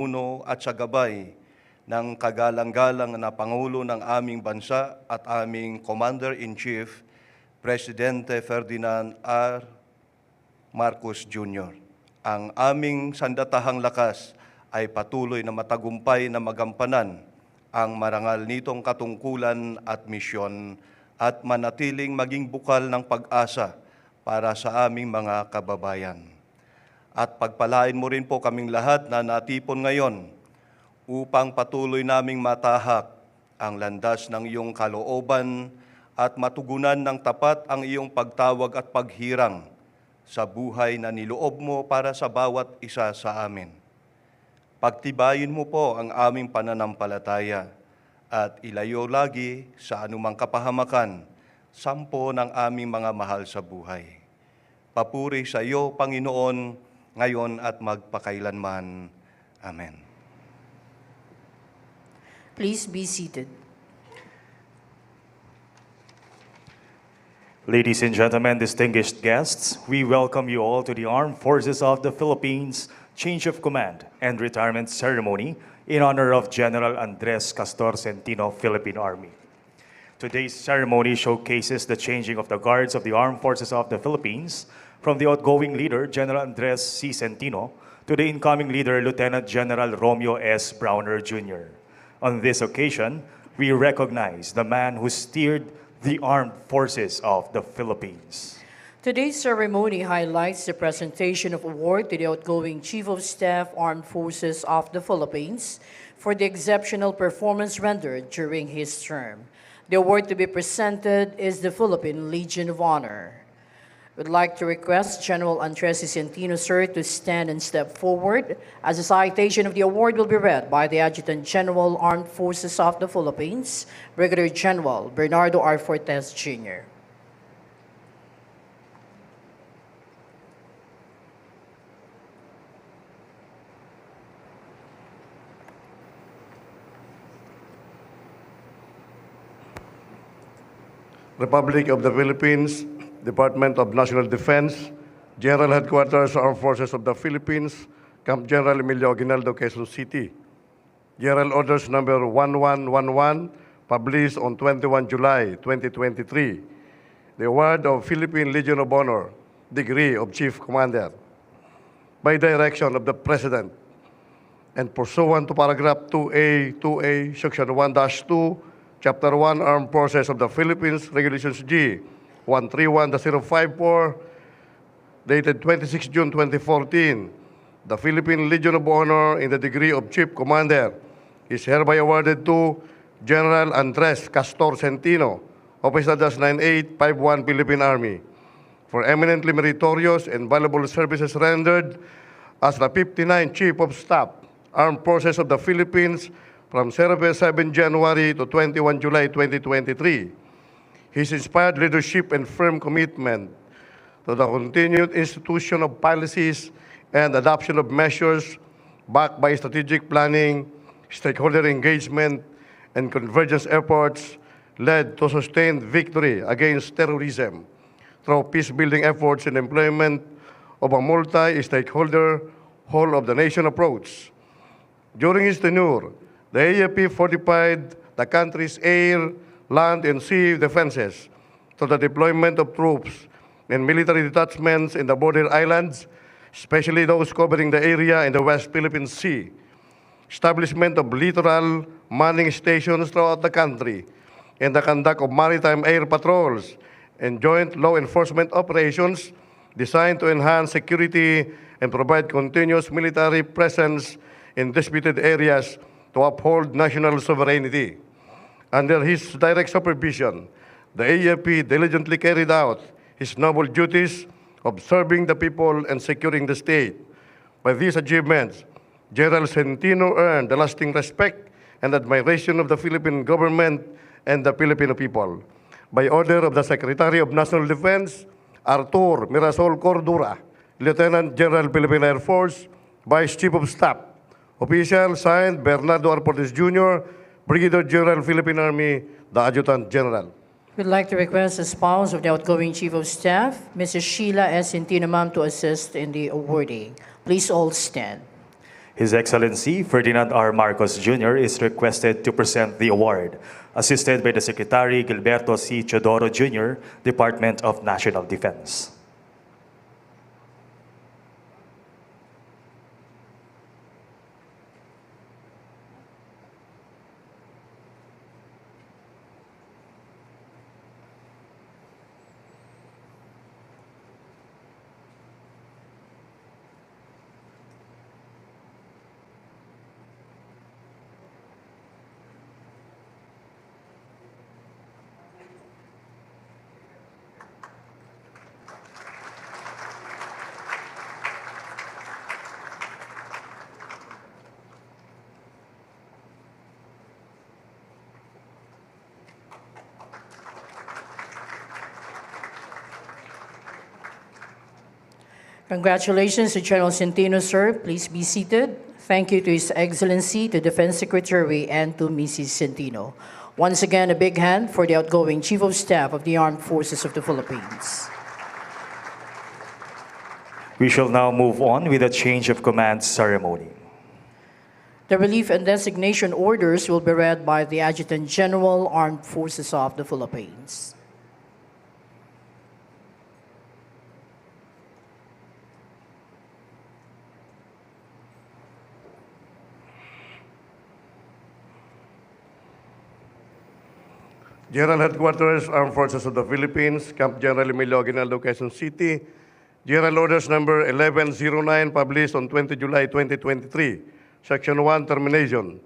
uno at sa gabay ng kagalang-galang na Pangulo ng aming bansa at aming Commander-in-Chief, Presidente Ferdinand R. Marcos Jr. Ang aming sandatahang lakas ay patuloy na matagumpay na magampanan ang marangal nitong katungkulan at misyon at manatiling maging bukal ng pag-asa para sa aming mga kababayan. At pagpalain mo rin po kaming lahat na natipon ngayon upang patuloy naming matahak ang landas ng iyong kalooban at matugunan ng tapat ang iyong pagtawag at paghirang sa buhay na niloob mo para sa bawat isa sa amin. Pagtibayin mo po ang aming pananampalataya at ilayo lagi sa anumang kapahamakan, sampo ng aming mga mahal sa buhay. Papuri sa iyo, Panginoon, ngayon at magpakailanman. Amen. Please be seated. Ladies and gentlemen, distinguished guests, we welcome you all to the Armed Forces of the Philippines Change of Command and Retirement Ceremony in honor of General Andres Castor Centino, Philippine Army. Today's ceremony showcases the changing of the guards of the Armed Forces of the Philippines from the outgoing leader, General Andres C. Centino, to the incoming leader, Lieutenant General Romeo S. Browner Jr. On this occasion, we recognize the man who steered the Armed Forces of the Philippines. Today's ceremony highlights the presentation of award to the outgoing Chief of Staff, Armed Forces of the Philippines for the exceptional performance rendered during his term. The award to be presented is the Philippine Legion of Honor. We'd like to request General Andres Centino, sir, to stand and step forward as a citation of the award will be read by the Adjutant General, Armed Forces of the Philippines, Brigadier General Bernardo R. Fortes, Jr. Republic of the Philippines, Department of National Defense, General Headquarters, Armed Forces of the Philippines, Camp General Emilio Aguinaldo, Quezon City. General Orders Number 1111, published on 21 July 2023. The award of Philippine Legion of Honor, degree of Chief Commander. By direction of the President and pursuant to paragraph 2A, section 1-2, Chapter 1, Armed Forces of the Philippines, Regulations G, 131-054, dated 26 June 2014, the Philippine Legion of Honor in the degree of Chief Commander is hereby awarded to General Andres Castor Centino, Office Address 9851, Philippine Army, for eminently meritorious and valuable services rendered as the 59th Chief of Staff, Armed Forces of the Philippines, from 7 January to 21 July 2023. His inspired leadership and firm commitment to the continued institution of policies and adoption of measures backed by strategic planning, stakeholder engagement, and convergence efforts led to sustained victory against terrorism through peace-building efforts and employment of a multi-stakeholder, whole-of-the-nation approach. During his tenure, the AFP fortified the country's air, land, and sea defenses through the deployment of troops and military detachments in the border islands, especially those covering the area in the West Philippine Sea, establishment of littoral manning stations throughout the country, and the conduct of maritime air patrols and joint law enforcement operations designed to enhance security and provide continuous military presence in disputed areas to uphold national sovereignty. Under his direct supervision, the AFP diligently carried out his noble duties of serving the people and securing the state. By these achievements, General Centino earned the lasting respect and admiration of the Philippine government and the Filipino people. By order of the Secretary of National Defense, Arthur Mirasol Cordura, Lieutenant General Philippine Air Force, Vice Chief of Staff. Official signed Bernardo R. Fortes Jr., Brigadier General Philippine Army, the Adjutant General. We'd like to request the spouse of the outgoing Chief of Staff, Mrs. Sheila S. Centino, ma'am, to assist in the awarding. Please all stand. His Excellency Ferdinand R. Marcos Jr. is requested to present the award, assisted by the Secretary Gilberto C. Chodoro Jr., Department of National Defense. Congratulations to General Centino, sir. Please be seated. Thank you to His Excellency, to Defense Secretary, and to Mrs. Centino. Once again, a big hand for the outgoing Chief of Staff of the Armed Forces of the Philippines. We shall now move on with the change of command ceremony. The relief and designation orders will be read by the Adjutant General, Armed Forces of the Philippines. General Headquarters, Armed Forces of the Philippines, Camp General Emilio Aguinaldo, Quezon City. General Orders Number 1109, published on 20 July 2023. Section 1, Termination.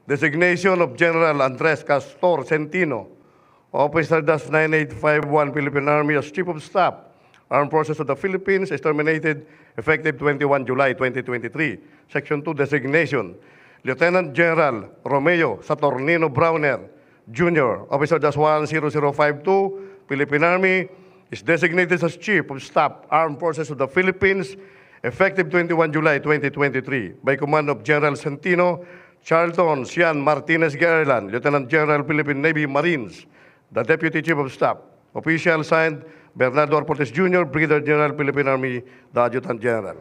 Designation of General Andres Castor Centino, Officer -9851, Philippine Army, as Chief of Staff, Armed Forces of the Philippines, is terminated effective 21 July 2023. Section 2, Designation. Lieutenant General Romeo Saturnino Browner, Jr., Officer -10052, Philippine Army, is designated as Chief of Staff, Armed Forces of the Philippines, effective 21 July 2023, by command of General Centino, Charlton Cian Martinez Gaerlan, Lieutenant General, Philippine Navy Marines, the Deputy Chief of Staff. Official signed, Bernardo Arpotes Jr., Brigadier General, Philippine Army, the Adjutant General.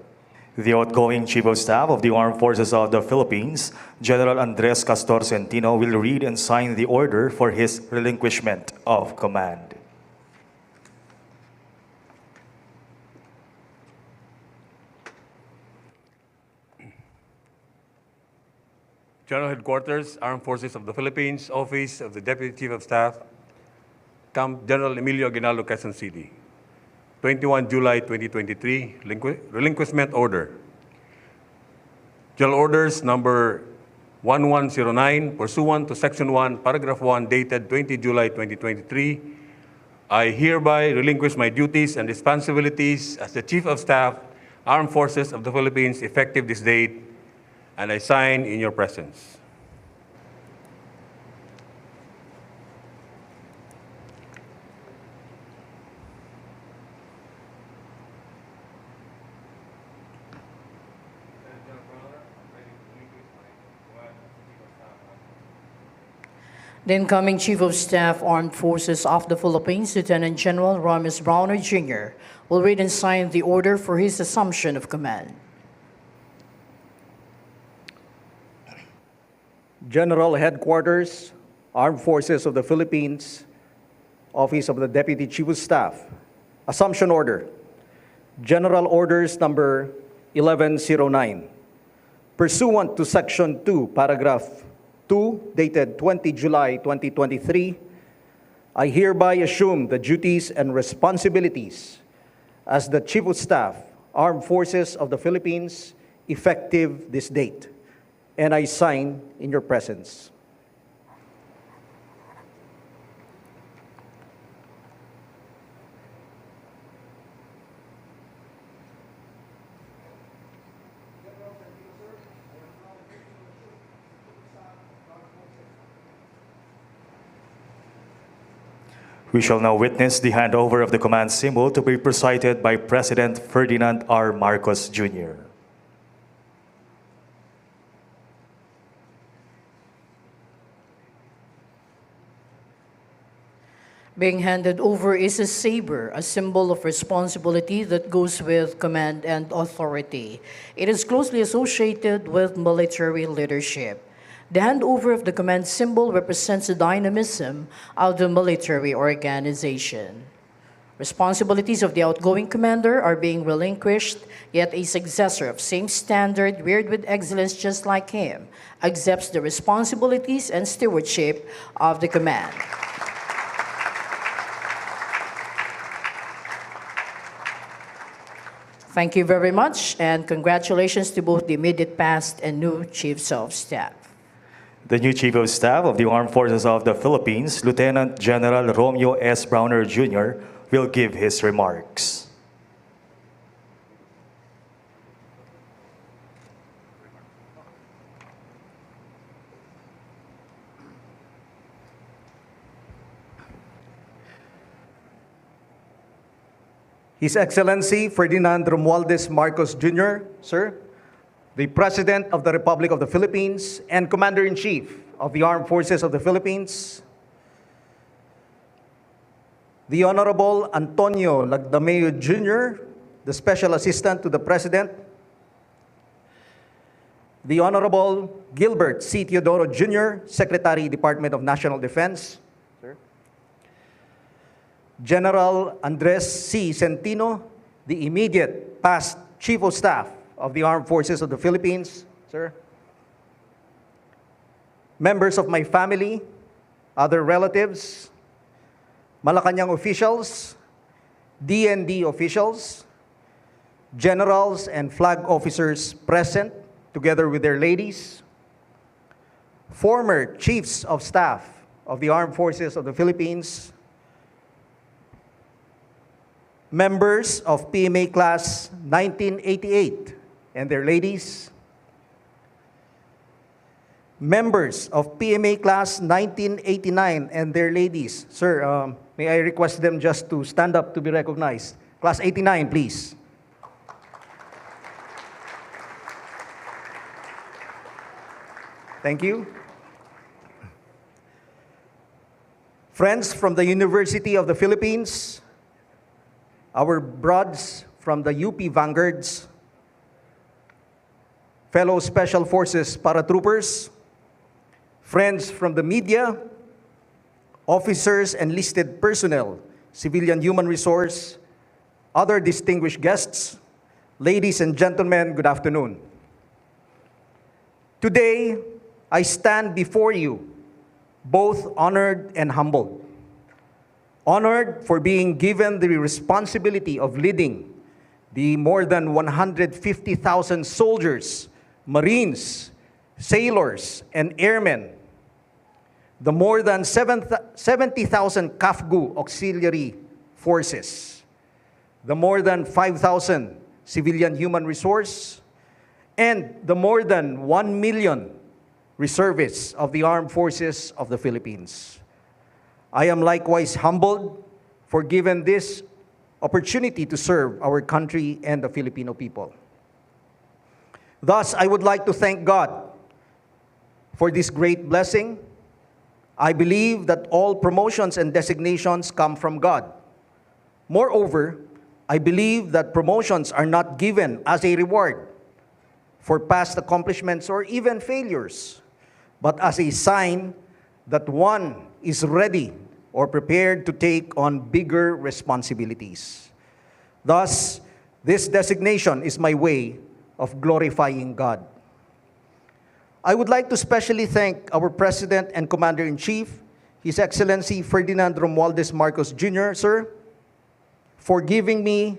The outgoing Chief of Staff of the Armed Forces of the Philippines, General Andres Castor Centino, will read and sign the order for his relinquishment of command. General Headquarters, Armed Forces of the Philippines, Office of the Deputy Chief of Staff, Camp General Emilio Aguinaldo, Quezon City. 21 July 2023, Relinquishment Order. General Orders Number 1109, pursuant to Section 1, Paragraph 1, dated 20 July 2023, I hereby relinquish my duties and responsibilities as the Chief of Staff, Armed Forces of the Philippines, effective this date, and I sign in your presence. The incoming Chief of Staff, Armed Forces of the Philippines, Lieutenant General Ramis Browner Jr., will read and sign the order for his assumption of command. General Headquarters, Armed Forces of the Philippines, Office of the Deputy Chief of Staff, Assumption Order, General Orders Number 1109. Pursuant to Section 2, Paragraph 2, dated 20 July 2023, I hereby assume the duties and responsibilities as the Chief of Staff, Armed Forces of the Philippines, effective this date, and I sign in your presence. We shall now witness the handover of the command symbol to be presided by President Ferdinand R. Marcos Jr. Being handed over is a saber, a symbol of responsibility that goes with command and authority. It is closely associated with military leadership. The handover of the command symbol represents the dynamism of the military organization. Responsibilities of the outgoing commander are being relinquished, yet a successor of same standard, reared with excellence just like him, accepts the responsibilities and stewardship of the command. Thank you very much, and congratulations to both the immediate past and new Chiefs of Staff. The new Chief of Staff of the Armed Forces of the Philippines, Lieutenant General Romeo S. Browner Jr., will give his remarks. His Excellency Ferdinand Marcos Jr., sir, the President of the Republic of the Philippines and Commander-in-Chief of the Armed Forces of the Philippines, the Honorable Antonio Lagdameo Jr., the Special Assistant to the President, the Honorable Gilbert C. Teodoro Jr., Secretary, Department of National Defense, sir. General Andres C. Centino, the immediate past Chief of Staff of the Armed Forces of the Philippines, sir. Members of my family, other relatives, Malacanang officials, DND officials, generals and flag officers present together with their ladies, former Chiefs of Staff of the Armed Forces of the Philippines, members of PMA Class 1988 and their ladies, members of PMA Class 1989 and their ladies. Sir, may I request them just to stand up to be recognized? Class 89, please. Thank you. Friends from the University of the Philippines, our broads from the UP Vanguards, fellow Special Forces paratroopers, friends from the media, officers, enlisted personnel, civilian human resource, other distinguished guests, ladies and gentlemen, good afternoon. Today, I stand before you both honored and humbled. Honored for being given the responsibility of leading the more than 150,000 soldiers, Marines, sailors, and airmen, the more than 70,000 KAFGU auxiliary forces, the more than 5,000 civilian human resource, and the more than 1 million reservists of the Armed Forces of the Philippines. I am likewise humbled for given this opportunity to serve our country and the Filipino people. Thus, I would like to thank God for this great blessing. I believe that all promotions and designations come from God. Moreover, I believe that promotions are not given as a reward for past accomplishments or even failures, but as a sign that one is ready or prepared to take on bigger responsibilities. Thus, this designation is my way of glorifying God. I would like to specially thank our President and Commander-in-Chief, His Excellency Ferdinand Marcos Jr., sir, for giving me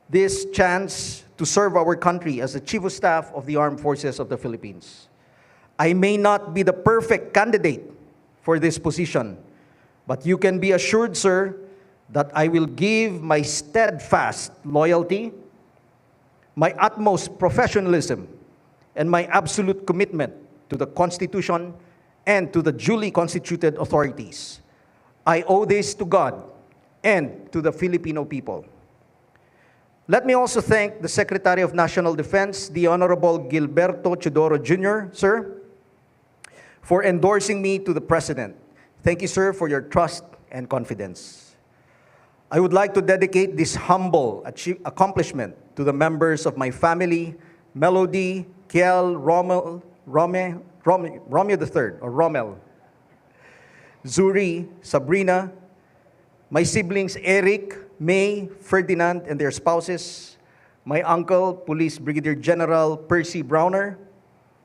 this chance to serve our country as the Chief of Staff of the Armed Forces of the Philippines. I may not be the perfect candidate for this position, but you can be assured, sir, that I will give my steadfast loyalty, my utmost professionalism, and my absolute commitment to the Constitution and to the duly constituted authorities. I owe this to God and to the Filipino people. Let me also thank the Secretary of National Defense, the Honorable Gilberto Teodoro Jr., sir, for endorsing me to the President. Thank you, sir, for your trust and confidence. I would like to dedicate this humble accomplishment to the members of my family, Melody, Kiel, Romeo III, or Rommel, Zuri, Sabrina, my siblings Eric, May, Ferdinand, and their spouses, my uncle, Police Brigadier General Percy Browner,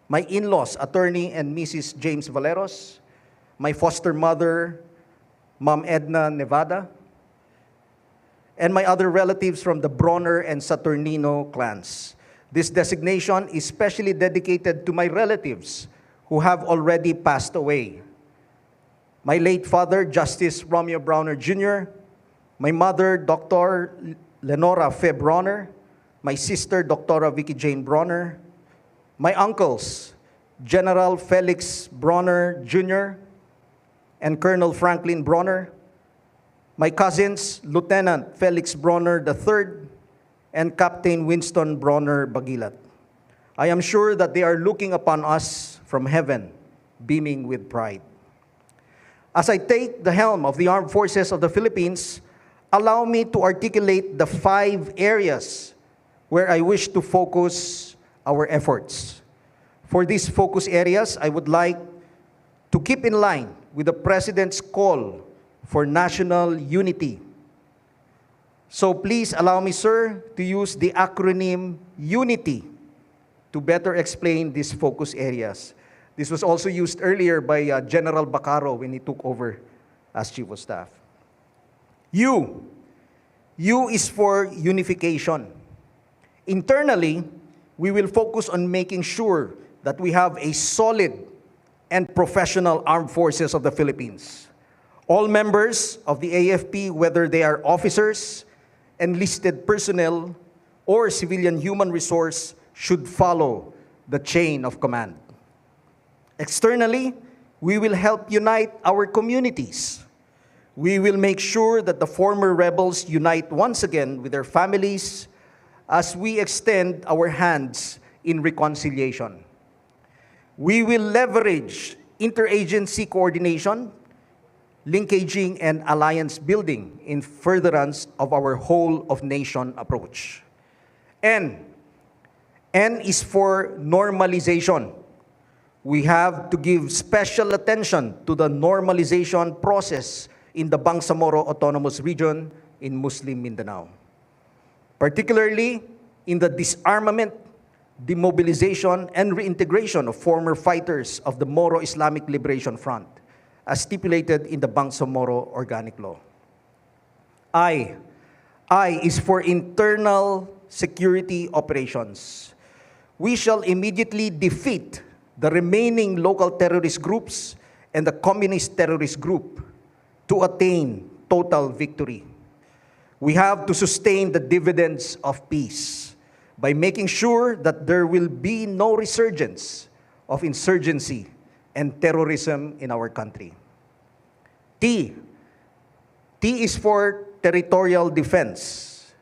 my in-laws, Attorney and Mrs. James Valeros, my foster mother, Ma'am Edna Nevada, and my other relatives from the Bronner and Saturnino clans. This designation is specially dedicated to my relatives who have already passed away. My late father, Justice Romeo Browner Jr., my mother, Dr. Lenora Fe Bronner, my sister, Dr. Vicky Jane Bronner, my uncles, General Felix Bronner Jr. and Colonel Franklin Bronner, my cousins, Lieutenant Felix Bronner III and Captain Winston Bronner Bagilat. I am sure that they are looking upon us from heaven, beaming with pride. As I take the helm of the Armed Forces of the Philippines, allow me to articulate the 5 areas where I wish to focus our efforts. For these focus areas, I would like to keep in line with the President's call for national unity. So please allow me, sir, to use the acronym UNITY to better explain these focus areas. This was also used earlier by General Bacaro when he took over as Chief of Staff. U is for unification. Internally, we will focus on making sure that we have a solid and professional armed forces of the Philippines. All members of the AFP, whether they are officers, enlisted personnel, or civilian human resource, should follow the chain of command. Externally, we will help unite our communities. We will make sure that the former rebels unite once again with their families as we extend our hands in reconciliation. We will leverage interagency coordination, linkaging, and alliance building in furtherance of our whole-of-nation approach. N is for normalization. We have to give special attention to the normalization process in the Bangsamoro Autonomous Region in Muslim Mindanao, particularly in the disarmament, demobilization, and reintegration of former fighters of the Moro Islamic Liberation Front, as stipulated in the Bangsamoro Organic Law. I is for internal security operations. We shall immediately defeat the remaining local terrorist groups and the communist terrorist group to attain total victory. We have to sustain the dividends of peace by making sure that there will be no resurgence of insurgency and terrorism in our country. T is for territorial defense.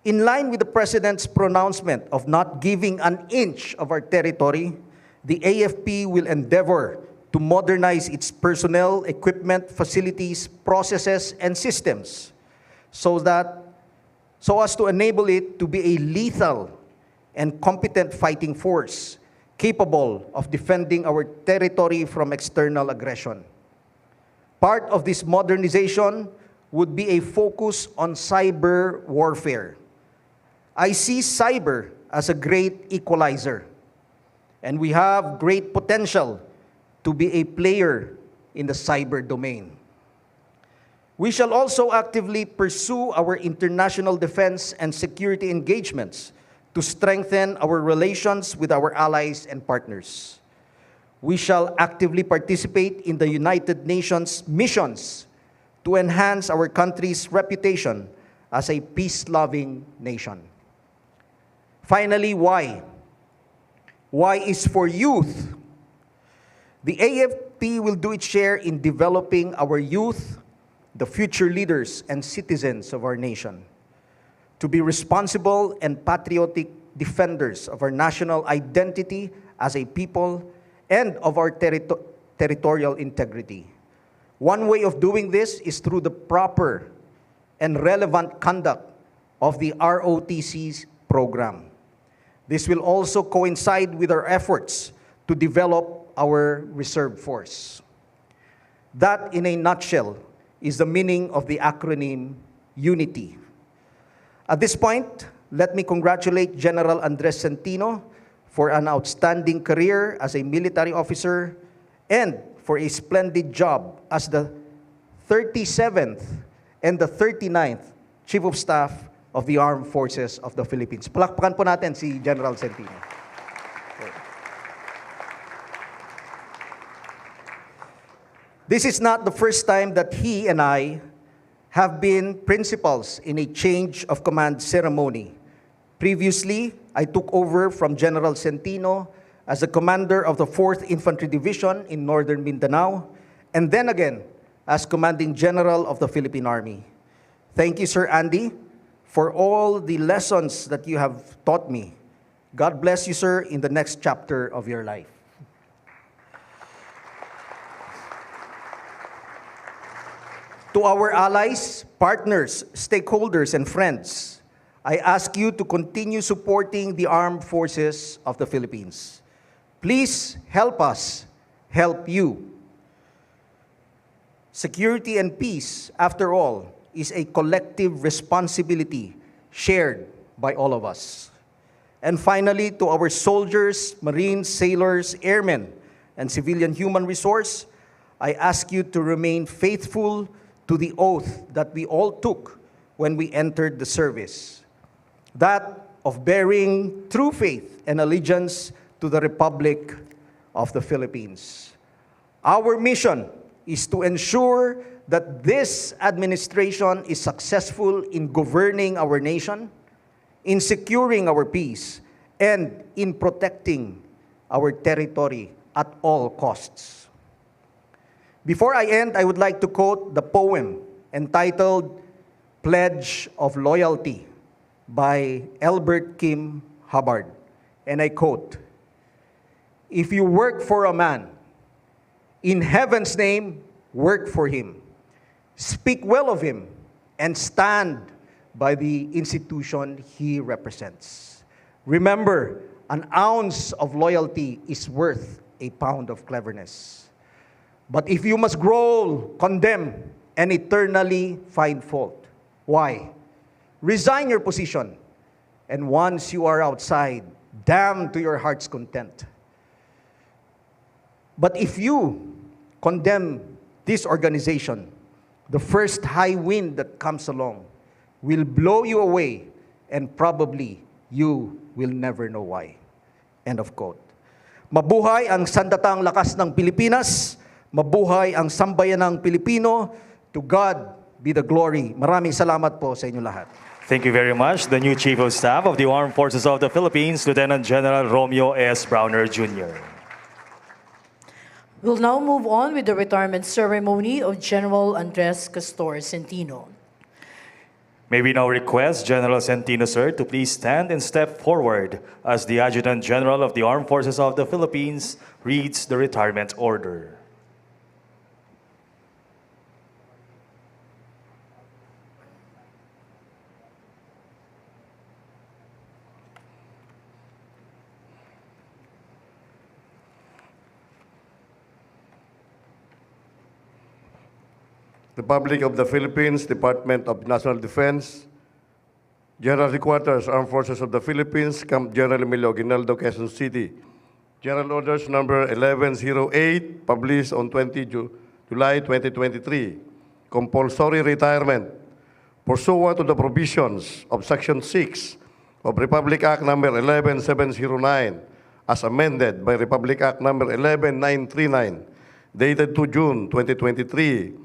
In line with the President's pronouncement of not giving an inch of our territory, the AFP will endeavor to modernize its personnel, equipment, facilities, processes, and systems so as to enable it to be a lethal and competent fighting force capable of defending our territory from external aggression. Part of this modernization would be a focus on cyber warfare. I see cyber as a great equalizer, and we have great potential to be a player in the cyber domain. We shall also actively pursue our international defense and security engagements to strengthen our relations with our allies and partners. We shall actively participate in the United Nations missions to enhance our country's reputation as a peace-loving nation. Finally, Y. Y is for youth. The AFP will do its share in developing our youth, the future leaders and citizens of our nation, to be responsible and patriotic defenders of our national identity as a people and of our territorial integrity. One way of doing this is through the proper and relevant conduct of the ROTC's program. This will also coincide with our efforts to develop our reserve force. That, in a nutshell, is the meaning of the acronym UNITY. At this point, let me congratulate General Andres Centino for an outstanding career as a military officer and for a splendid job as the 37th and the 39th Chief of Staff of the Armed Forces of the Philippines. Palakpakan po natin si General Centino. This is not the first time that he and I have been principals in a change of command ceremony. Previously, I took over from General Centino as the commander of the 4th Infantry Division in Northern Mindanao, and then again as Commanding General of the Philippine Army. Thank you, Sir Andy, for all the lessons that you have taught me. God bless you, sir, in the next chapter of your life. To our allies, partners, stakeholders, and friends, I ask you to continue supporting the armed forces of the Philippines. Please help us help you. Security and peace, after all, is a collective responsibility shared by all of us. And finally, to our soldiers, Marines, sailors, airmen, and civilian human resource, I ask you to remain faithful to the oath that we all took when we entered the service, that of bearing true faith and allegiance to the Republic of the Philippines. Our mission is to ensure that this administration is successful in governing our nation, in securing our peace, and in protecting our territory at all costs. Before I end, I would like to quote the poem entitled Pledge of Loyalty by Albert Kim Hubbard. And I quote, "If you work for a man, in heaven's name, work for him. Speak well of him and stand by the institution he represents. Remember, an ounce of loyalty is worth a pound of cleverness. But if you must growl, condemn, and eternally find fault, why? Resign your position, and once you are outside, damn to your heart's content. But if you condemn this organization, the first high wind that comes along will blow you away, and probably you will never know why." End of quote. Mabuhay ang sandatang lakas ng Pilipinas. Mabuhay ang sambayanang Pilipino. To God be the glory. Maraming salamat po sa inyo lahat. Thank you very much. The new Chief of Staff of the Armed Forces of the Philippines, Lieutenant General Romeo S. Browner Jr. We'll now move on with the retirement ceremony of General Andres Castor Centino. May we now request General Centino, sir, to please stand and step forward as the Adjutant General of the Armed Forces of the Philippines reads the retirement order. Republic of the Philippines, Department of National Defense, General Headquarters, Armed Forces of the Philippines, Camp General Emilio Aguinaldo, Quezon City. General Orders Number 1108, published on July 2023. Compulsory retirement. Pursuant to the provisions of Section 6 of Republic Act Number 11709, as amended by Republic Act Number 11939, dated 2 June 2023,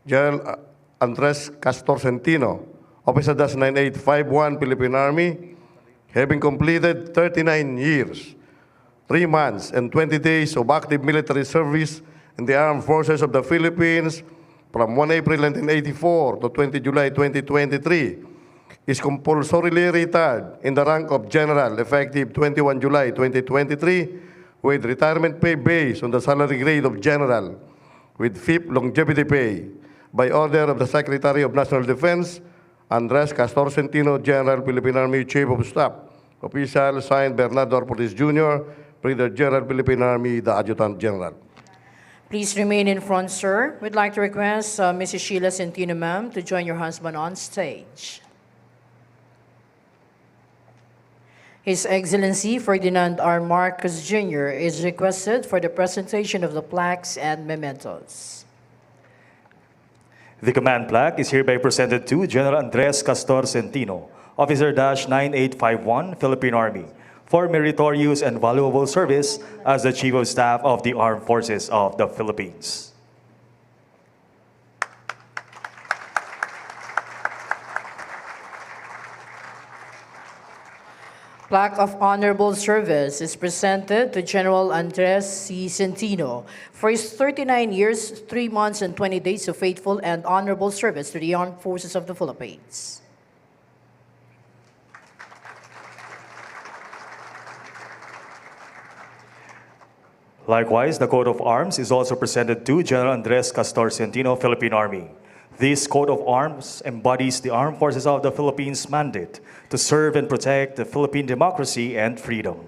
General Andres Castor Centino, Officer Dash 9851, Philippine Army, having completed 39 years, 3 months, and 20 days of active military service in the Armed Forces of the Philippines from 1 April 1984 to 20 July 2023, is compulsorily retired in the rank of General effective 21 July 2023 with retirement pay based on the salary grade of General, with FIP longevity pay by order of the Secretary of National Defense, Andres Castor Centino, General Philippine Army Chief of Staff. Official signed Bernardo Ortiz Jr., Brigadier General Philippine Army, the Adjutant General. Please remain in front, sir. We'd like to request Mrs. Sheila Centino, ma'am, to join your husband on stage. His Excellency Ferdinand R. Marcos Jr. is requested for the presentation of the plaques and mementos. The command plaque is hereby presented to General Andres Castor Centino, Officer-9851, Philippine Army, for meritorious and valuable service as the Chief of Staff of the Armed Forces of the Philippines. Plaque of Honorable Service is presented to General Andres C. Centino for his 39 years, 3 months, and 20 days of faithful and honorable service to the Armed Forces of the Philippines. Likewise, the coat of arms is also presented to General Andres Castor Centino, Philippine Army. This coat of arms embodies the Armed Forces of the Philippines' mandate to serve and protect the Philippine democracy and freedom.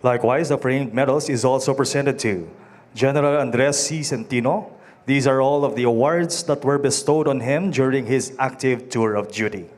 Likewise, the framed medals is also presented to General Andres C. Centino. These are all of the awards that were bestowed on him during his active tour of duty.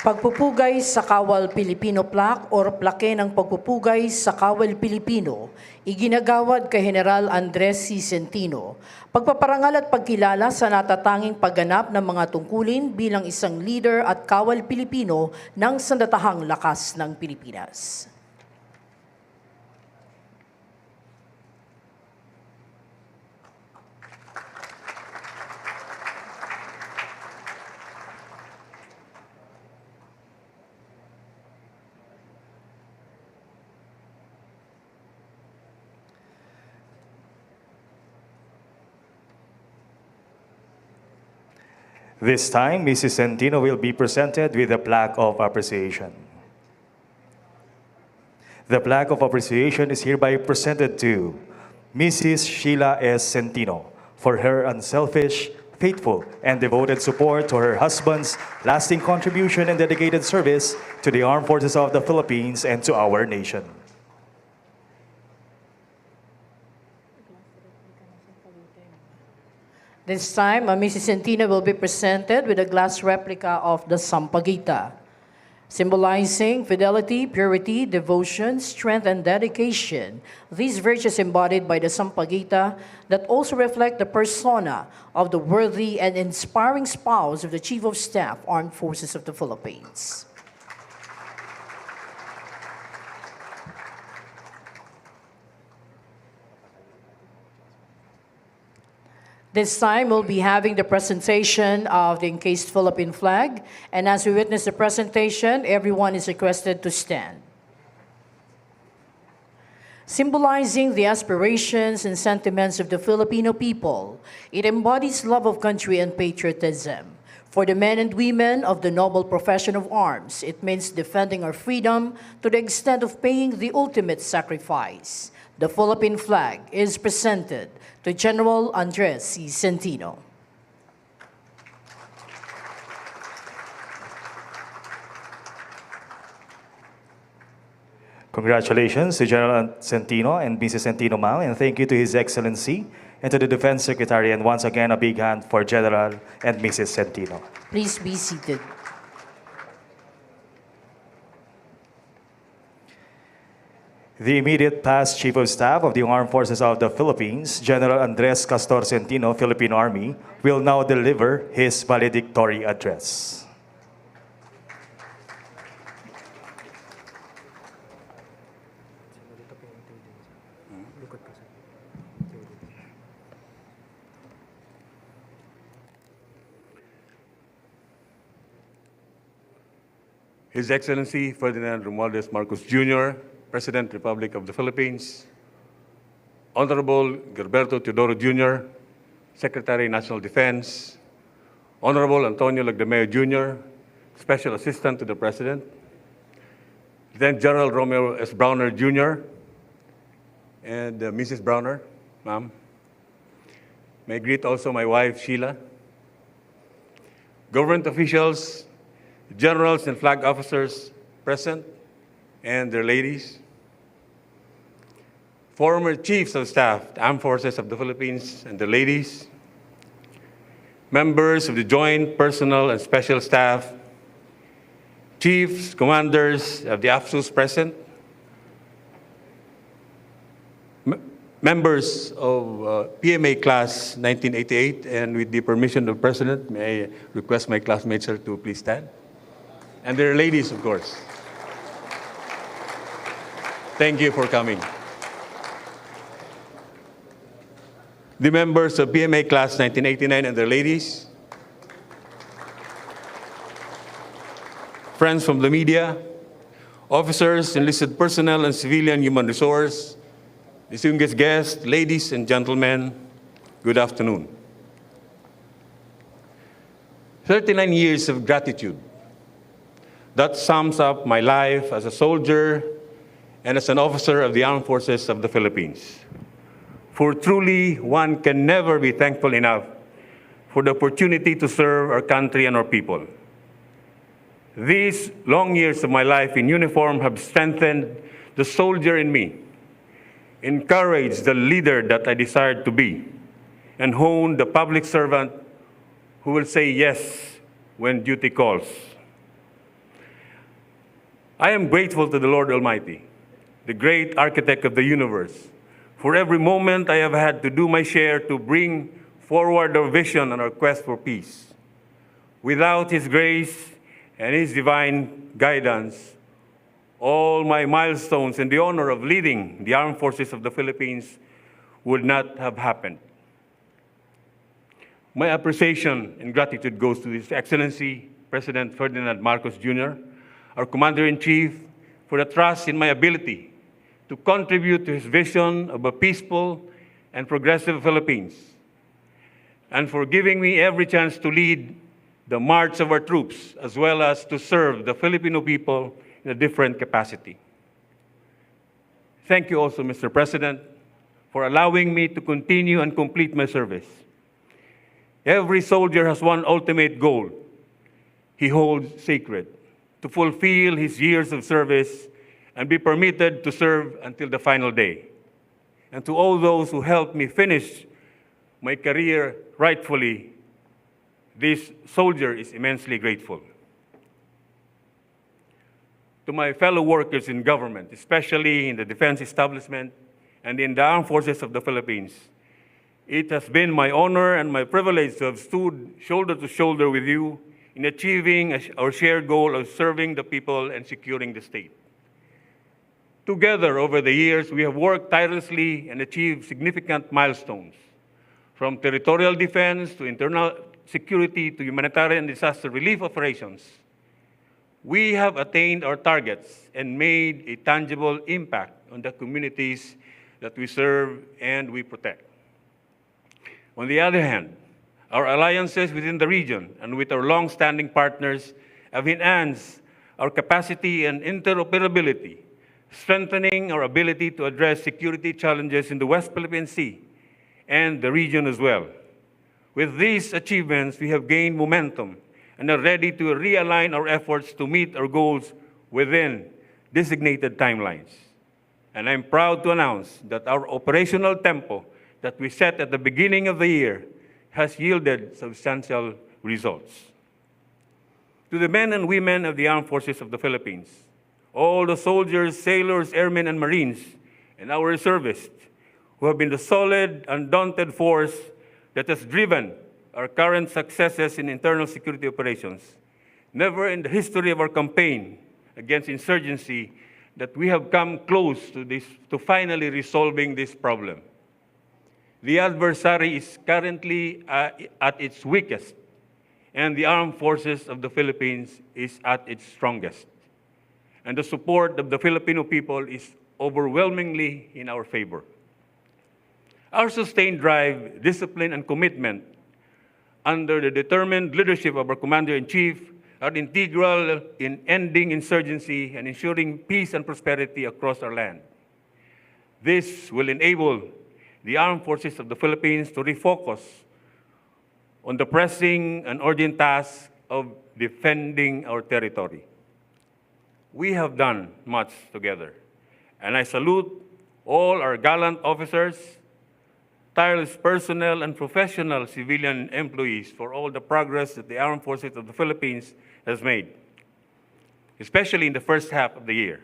Pagpupugay sa Kawal Pilipino Plaque or Plaque ng Pagpupugay sa Kawal Pilipino, iginagawad kay General Andres C. Centino, pagpaparangal at pagkilala sa natatanging pagganap ng mga tungkulin bilang isang leader at Kawal Pilipino ng sandatahang lakas ng Pilipinas. This time, Mrs. Centino will be presented with a plaque of appreciation. The plaque of appreciation is hereby presented to Mrs. Sheila S. Centino for her unselfish, faithful, and devoted support to her husband's lasting contribution and dedicated service to the Armed Forces of the Philippines and to our nation. This time, Mrs. Centino will be presented with a glass replica of the Sampaguita, symbolizing fidelity, purity, devotion, strength, and dedication. These virtues embodied by the Sampaguita that also reflect the persona of the worthy and inspiring spouse of the Chief of Staff, Armed Forces of the Philippines. This time, we'll be having the presentation of the encased Philippine flag. And as we witness the presentation, everyone is requested to stand. Symbolizing the aspirations and sentiments of the Filipino people, it embodies love of country and patriotism. For the men and women of the noble profession of arms, it means defending our freedom to the extent of paying the ultimate sacrifice. The Philippine flag is presented to General Andres C. Centino. Congratulations to General Centino and Mrs. Centino, ma'am, and thank you to His Excellency and to the Defense Secretary, and once again a big hand for General and Mrs. Centino. Please be seated. The immediate past Chief of Staff of the Armed Forces of the Philippines, General Andres Castor Centino, Philippine Army, will now deliver his valedictory address. His Excellency Ferdinand Marcos Jr., President, Republic of the Philippines, Honorable Gilberto Teodoro Jr., Secretary, National Defense, Honorable Antonio Lagdameo Jr., Special Assistant to the President, Lieutenant General Romeo S. Browner Jr., and Mrs. Browner, ma'am. May I greet also my wife, Sheila. Government officials, generals and flag officers present, and their ladies. Former chiefs of staff, the Armed Forces of the Philippines, and their ladies. Members of the Joint Personnel and Special Staff, chiefs, commanders of the AFSUs present, members of PMA Class 1988, and with the permission of the President, may I request my classmates sir, to please stand. And their ladies, of course. Thank you for coming. The members of PMA Class 1989 and their ladies, friends from the media, officers, enlisted personnel, and civilian human resource, distinguished guests, ladies and gentlemen, good afternoon. 39 years of gratitude. That sums up my life as a soldier and as an officer of the Armed Forces of the Philippines. For truly, one can never be thankful enough for the opportunity to serve our country and our people. These long years of my life in uniform have strengthened the soldier in me, encouraged the leader that I desired to be, and honed the public servant who will say yes when duty calls. I am grateful to the Lord Almighty, the great architect of the universe, for every moment I have had to do my share to bring forward our vision and our quest for peace. Without His grace and His divine guidance, all my milestones and the honor of leading the Armed Forces of the Philippines would not have happened. My appreciation and gratitude goes to His Excellency, President Ferdinand Marcos Jr., our Commander-in-Chief, for the trust in my ability to contribute to his vision of a peaceful and progressive Philippines, and for giving me every chance to lead the march of our troops, as well as to serve the Filipino people in a different capacity. Thank you also, Mr. President, for allowing me to continue and complete my service. Every soldier has one ultimate goal he holds sacred: to fulfill his years of service and be permitted to serve until the final day. And to all those who helped me finish my career rightfully, this soldier is immensely grateful. To my fellow workers in government, especially in the defense establishment and in the Armed Forces of the Philippines, it has been my honor and my privilege to have stood shoulder to shoulder with you in achieving our shared goal of serving the people and securing the state. Together, over the years, we have worked tirelessly and achieved significant milestones, from territorial defense to internal security to humanitarian disaster relief operations. We have attained our targets and made a tangible impact on the communities that we serve and we protect. On the other hand, our alliances within the region and with our long-standing partners have enhanced our capacity and interoperability, strengthening our ability to address security challenges in the West Philippine Sea and the region as well. With these achievements, we have gained momentum and are ready to realign our efforts to meet our goals within designated timelines. And I'm proud to announce that our operational tempo that we set at the beginning of the year has yielded substantial results. To the men and women of the Armed Forces of the Philippines, all the soldiers, sailors, airmen, and Marines, and our reservists who have been the solid, undaunted force that has driven our current successes in internal security operations. Never in the history of our campaign against insurgency that we have come close to finally resolving this problem. The adversary is currently at its weakest, and the Armed Forces of the Philippines is at its strongest. and the support of the Filipino people is overwhelmingly in our favor. Our sustained drive, discipline, and commitment under the determined leadership of our Commander-in-Chief are integral in ending insurgency and ensuring peace and prosperity across our land. This will enable the armed forces of the Philippines to refocus on the pressing and urgent task of defending our territory. We have done much together, and I salute all our gallant officers, tireless personnel, and professional civilian employees for all the progress that the Armed Forces of the Philippines has made, especially in the first half of the year.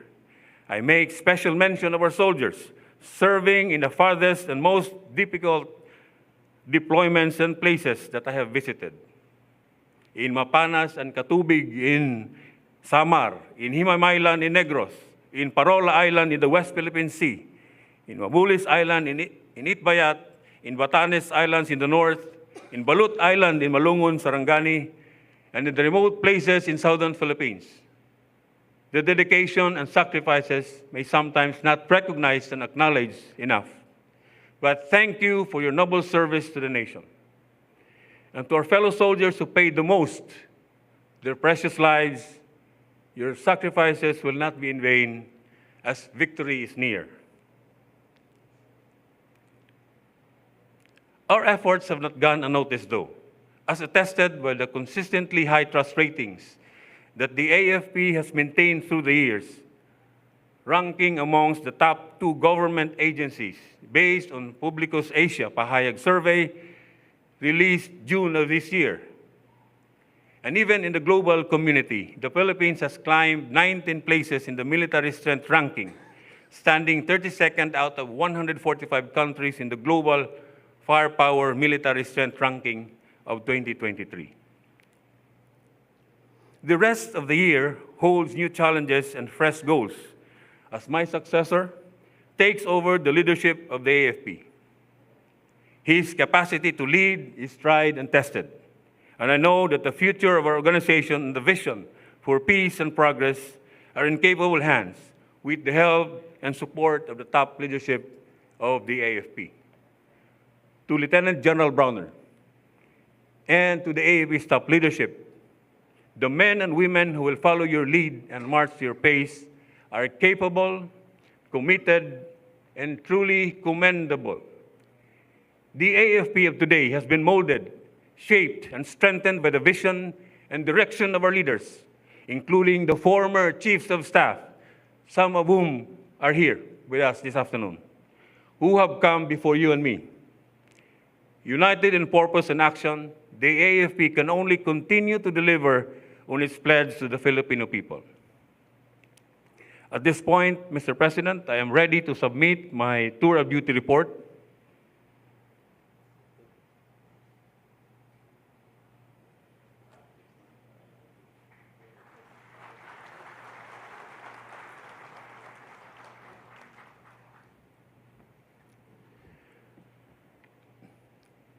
I make special mention of our soldiers serving in the farthest and most difficult deployments and places that I have visited. In Mapanas and Katubig in Samar, in Himay Island in Negros, in Parola Island in the West Philippine Sea, in Mabulis Island in Itbayat, in Batanes Islands in the north, in Balut Island in Malungon, Sarangani, and in the remote places in southern Philippines. The dedication and sacrifices may sometimes not recognized and acknowledged enough. But thank you for your noble service to the nation. And to our fellow soldiers who paid the most, their precious lives, your sacrifices will not be in vain as victory is near. Our efforts have not gone unnoticed though, as attested by the consistently high trust ratings that the AFP has maintained through the years, ranking amongst the top 2 government agencies based on Publicus Asia Pahayag survey released June of this year. And even in the global community, the Philippines has climbed 19 places in the military strength ranking, standing 32nd out of 145 countries in the global firepower military strength ranking of 2023. The rest of the year holds new challenges and fresh goals as my successor takes over the leadership of the AFP. His capacity to lead is tried and tested, and I know that the future of our organization and the vision for peace and progress are in capable hands with the help and support of the top leadership of the AFP. To Lieutenant General Browner and to the AFP top leadership, the men and women who will follow your lead and march your pace are capable, committed, and truly commendable. The AFP of today has been molded, shaped, and strengthened by the vision and direction of our leaders, including the former chiefs of staff, some of whom are here with us this afternoon, who have come before you and me. United in purpose and action, the AFP can only continue to deliver on its pledge to the Filipino people. At this point, Mr. President, I am ready to submit my tour of duty report.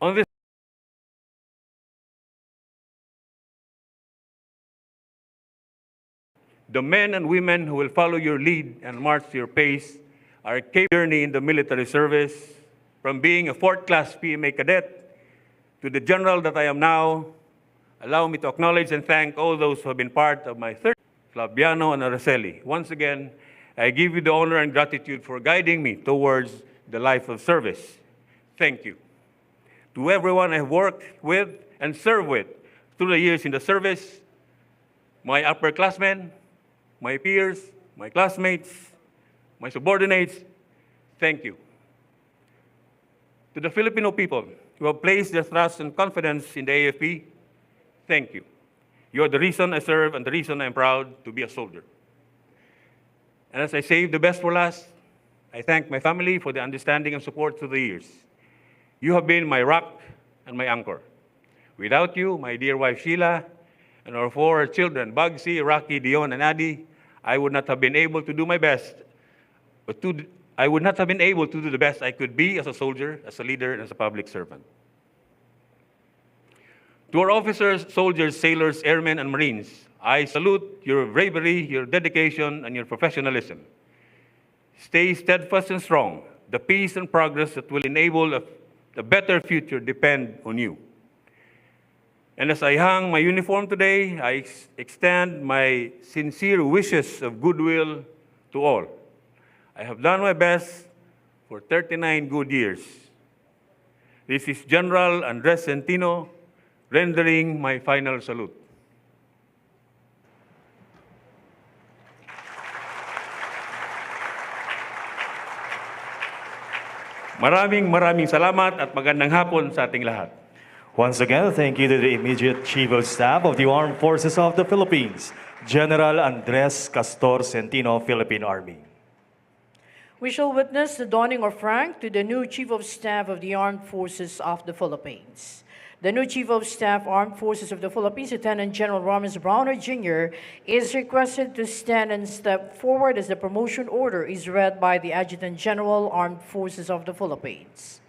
On this the men and women who will follow your lead and march to your pace are capable journey in the military service, from being a 4th class PMA cadet to the general that I am now. Allow me to acknowledge and thank all those who have been part of my third, Flaviano and Araceli. Once again, I give you the honor and gratitude for guiding me towards the life of service. Thank you. To everyone I have worked with and served with through the years in the service, my upperclassmen, my peers, my classmates, my subordinates, thank you. To the Filipino people who have placed their trust and confidence in the AFP, thank you. You are the reason I serve and the reason I am proud to be a soldier. And as I save the best for last, I thank my family for the understanding and support through the years. You have been my rock and my anchor. Without you, my dear wife Sheila, and our 4 children, Bugsy, Rocky, Dion, and Adi, I would not have been able to do my best, I would not have been able to do the best I could be as a soldier, as a leader, and as a public servant. To our officers, soldiers, sailors, airmen, and Marines I salute your bravery, your dedication, and your professionalism. Stay steadfast and strong. The peace and progress that will enable a better future depend on you. And as I hang my uniform today, I extend my sincere wishes of goodwill to all. I have done my best for 39 good years. This is General Andres Centino rendering my final salute. Maraming salamat at magandang hapon sa ating lahat. Once again, thank you to the immediate Chief of Staff of the Armed Forces of the Philippines, General Andres Castor Centino, Philippine Army. We shall witness the donning of rank to the new Chief of Staff of the Armed Forces of the Philippines. The new Chief of Staff, Armed Forces of the Philippines, Lieutenant General Romes Browner Jr., is requested to stand and step forward as the promotion order is read by the Adjutant General, Armed Forces of the Philippines.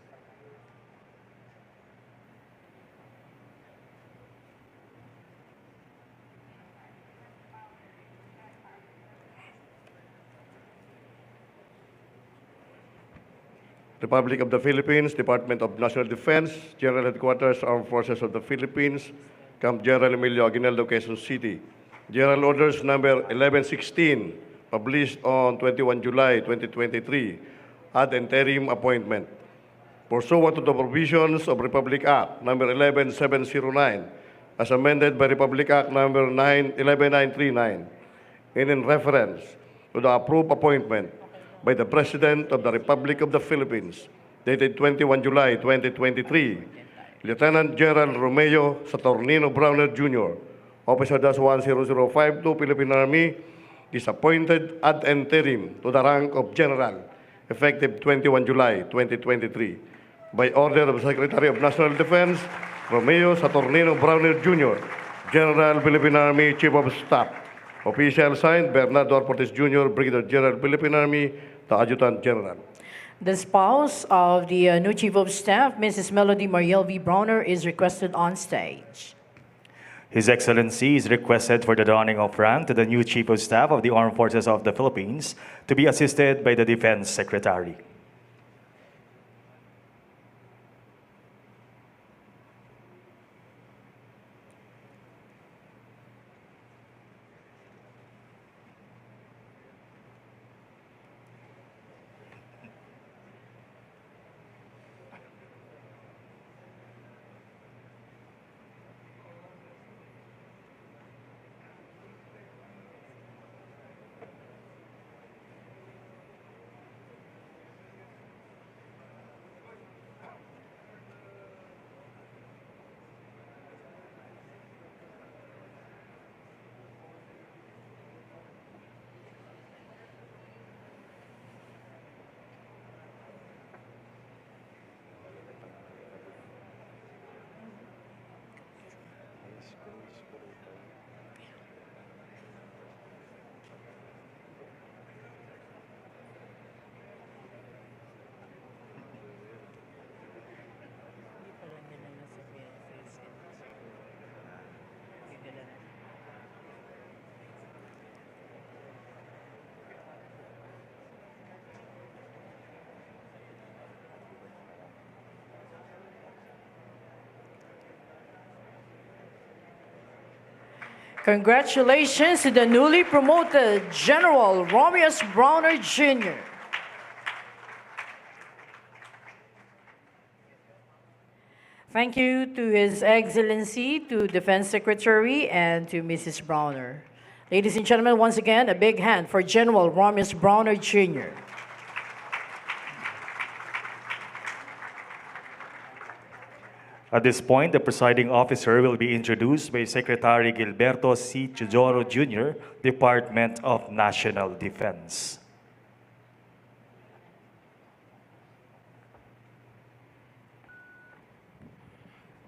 Republic of the Philippines, Department of National Defense, General Headquarters, Armed Forces of the Philippines, Camp General Emilio Aguinaldo, Quezon City. General Orders Number 1116, published on 21 July 2023, ad interim appointment. Pursuant to the provisions of Republic Act Number 11709, as amended by Republic Act Number 11939, and in reference to the approved appointment by the President of the Republic of the Philippines, dated 21 July 2023, Lieutenant General Romeo Saturnino Browner Jr., Officer -10052, Philippine Army, is appointed ad interim to the rank of General, effective 21 July 2023. By order of the Secretary of National Defense, Romeo Saturnino Browner Jr., General, Philippine Army, Chief of Staff. Official signed, Bernardo Ortiz Jr., Brigadier General, Philippine Army, the Adjutant General. The spouse of the new Chief of Staff, Mrs. Melody Mariel V. Browner, is requested on stage. His Excellency is requested for the donning of rank to the new Chief of Staff of the Armed Forces of the Philippines to be assisted by the Defense Secretary. Congratulations to the newly promoted General Romeus Browner Jr. Thank you to His Excellency, to Defense Secretary, and to Mrs. Browner. Ladies and gentlemen, once again, a big hand for General Romeus Browner Jr. At this point, the presiding officer will be introduced by Secretary Gilberto C. Chudoro Jr., Department of National Defense.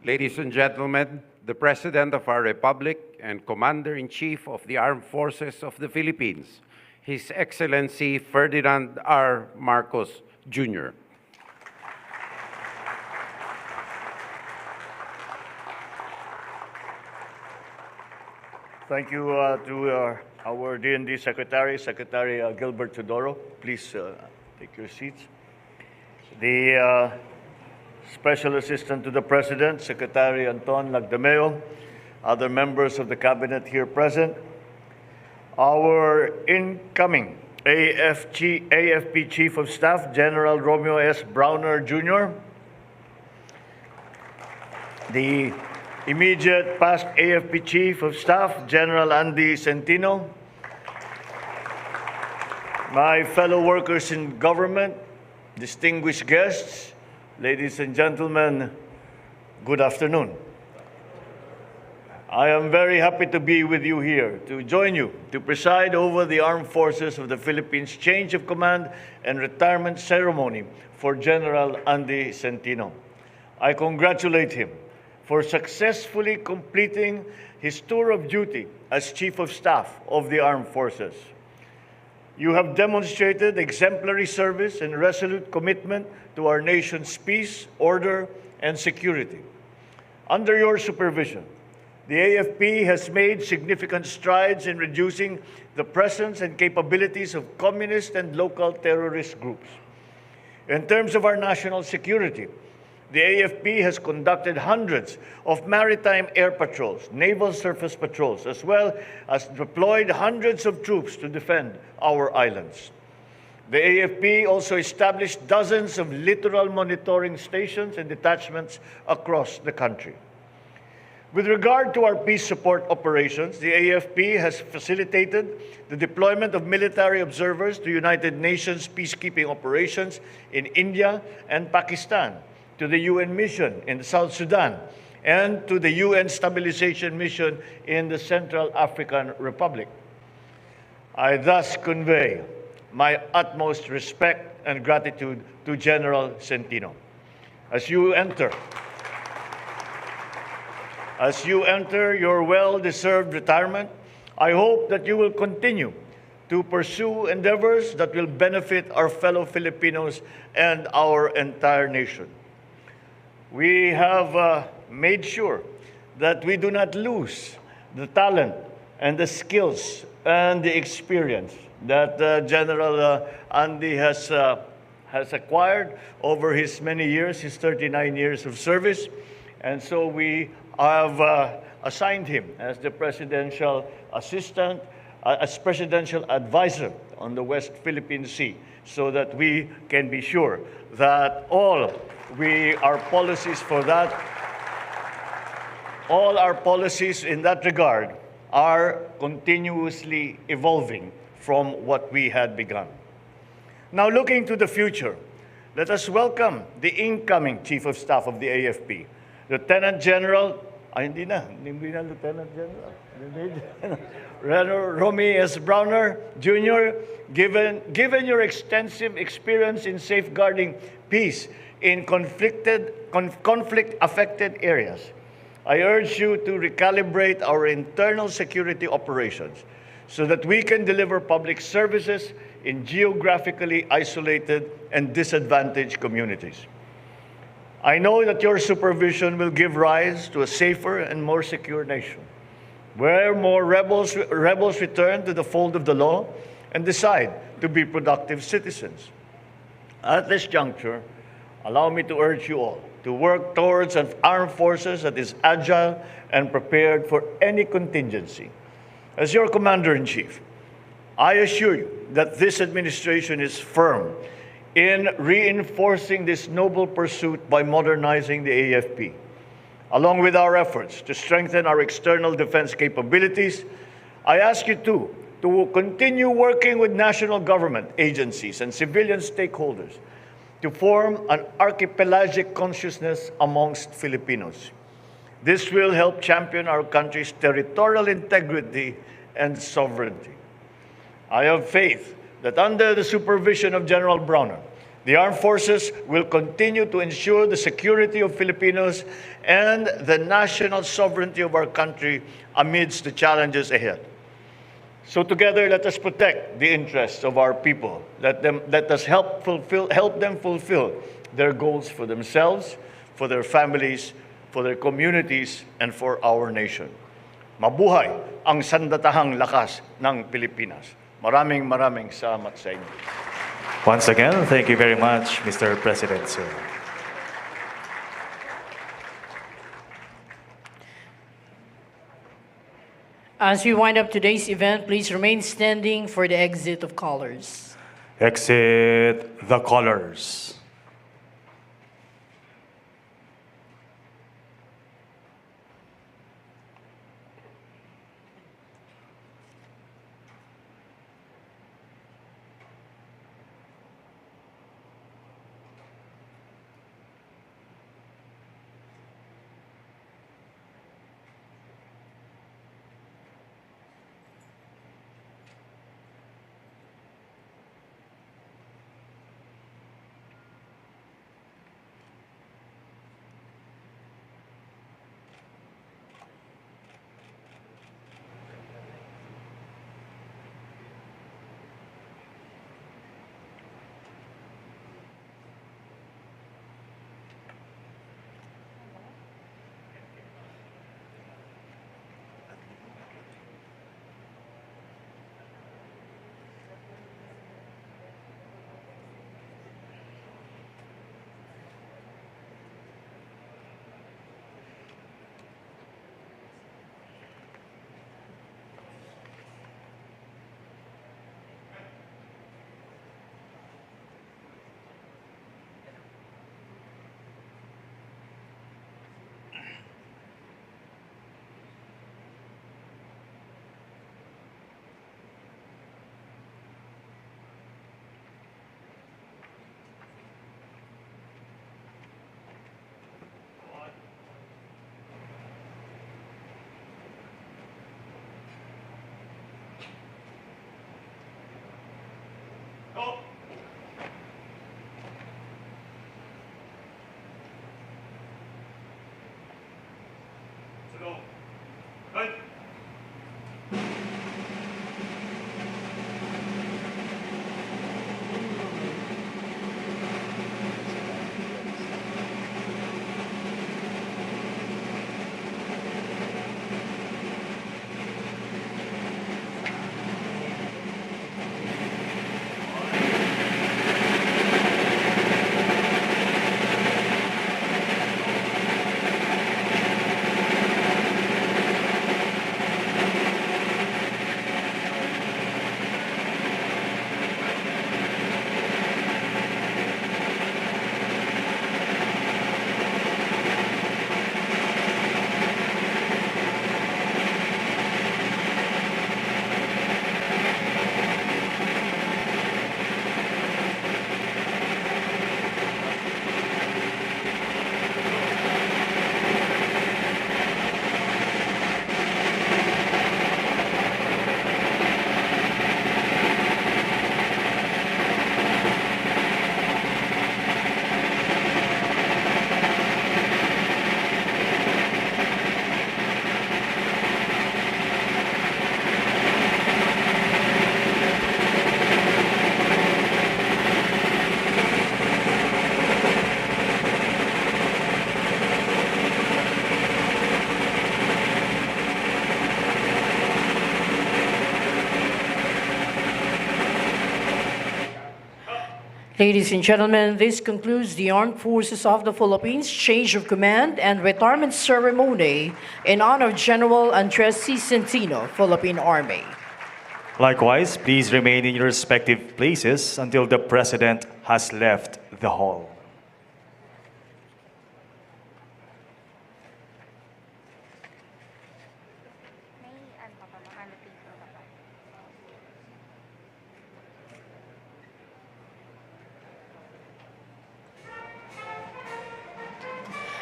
Ladies and gentlemen, the President of our Republic and Commander-in-Chief of the Armed Forces of the Philippines, His Excellency Ferdinand R. Marcos, Jr. Thank you to our D&D Secretary, Secretary Gilbert Teodoro. Please take your seats. The Special Assistant to the President, Secretary Anton Lagdameo, other members of the Cabinet here present, our incoming AFP Chief of Staff, General Romeo S. Browner Jr., the immediate past AFP Chief of Staff, General Andy Centino, my fellow workers in government, distinguished guests, ladies and gentlemen, good afternoon. I am very happy to be with you here, to join you, to preside over the Armed Forces of the Philippines change of command and retirement ceremony for General Andy Centino. I congratulate him for successfully completing his tour of duty as Chief of Staff of the Armed Forces. You have demonstrated exemplary service and resolute commitment to our nation's peace, order, and security. Under your supervision, the AFP has made significant strides in reducing the presence and capabilities of communist and local terrorist groups. In terms of our national security, the AFP has conducted hundreds of maritime air patrols, naval surface patrols, as well as deployed hundreds of troops to defend our islands. The AFP also established dozens of littoral monitoring stations and detachments across the country. With regard to our peace support operations, the AFP has facilitated the deployment of military observers to United Nations peacekeeping operations in India and Pakistan, to the UN mission in South Sudan, and to the UN Stabilization Mission in the Central African Republic. I thus convey my utmost respect and gratitude to General Centino. As you enter your well-deserved retirement, I hope that you will continue to pursue endeavors that will benefit our fellow Filipinos and our entire nation. We have made sure that we do not lose the talent and the skills and the experience that General Andy has acquired over his many years, his 39 years of service. And so we have assigned him as the presidential assistant, as presidential advisor on the West Philippine Sea, so that we can be sure that all our policies in that regard are continuously evolving from what we had begun. Now, looking to the future, let us welcome the incoming Chief of Staff of the AFP, Lieutenant General, Lieutenant General Romy S. Browner Jr., given your extensive experience in safeguarding peace in conflict-affected areas, I urge you to recalibrate our internal security operations so that we can deliver public services in geographically isolated and disadvantaged communities. I know that your supervision will give rise to a safer and more secure nation, where more rebels return to the fold of the law and decide to be productive citizens. At this juncture, allow me to urge you all to work towards an armed forces that is agile and prepared for any contingency. As your Commander-in-Chief, I assure you that this administration is firm in reinforcing this noble pursuit by modernizing the AFP. Along with our efforts to strengthen our external defense capabilities, I ask you to continue working with national government agencies and civilian stakeholders to form an archipelagic consciousness amongst Filipinos. This will help champion our country's territorial integrity and sovereignty. I have faith that under the supervision of General Browner, the armed forces will continue to ensure the security of Filipinos and the national sovereignty of our country amidst the challenges ahead. So together, let us protect the interests of our people. Let us help them fulfill their goals for themselves, for their families, for their communities, and for our nation. Mabuhay ang sandatahang lakas ng Pilipinas. Maraming salamat sa inyo. Once again, thank you very much, Mr. President, sir. As we wind up today's event, please remain standing for the exit of colors. Exit the colors. Ladies and gentlemen, this concludes the Armed Forces of the Philippines Change of Command and Retirement Ceremony in honor of General Andres C. Centino, Philippine Army. Likewise, please remain in your respective places until the President has left the hall.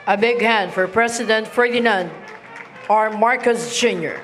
A big hand for President Ferdinand R. Marcos Jr.